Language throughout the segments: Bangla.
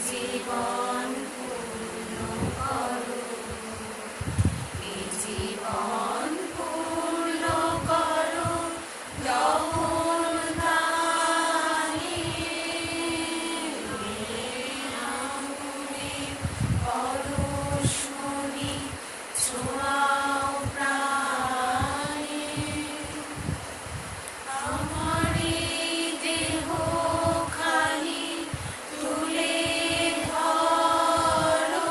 জীবন পূর্ণ করো, এই জীবন পূর্ণ করো যখন দানে আগুনের পরশমণি ছোঁয়াও প্রাণে। আমার এই দেহ খানি তুলে ধরো,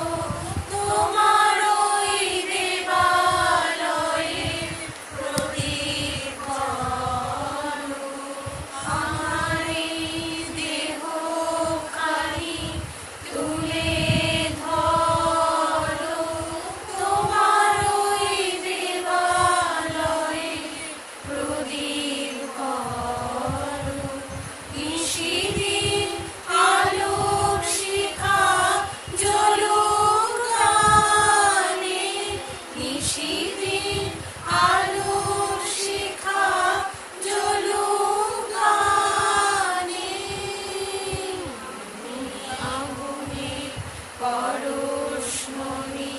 তোমার ওই দেবালয়ে প্রদীপ করো। আমার এই দেহ খানি তুলে ধরো, তোমার ওই দেবালয়ে প্রদীপ করো। নিশিদিন আলোক শিখা জ্বলুক গানে, নিশিদিন আলোক শিখা জ্বলুক গানে। আগুনের পরশমণি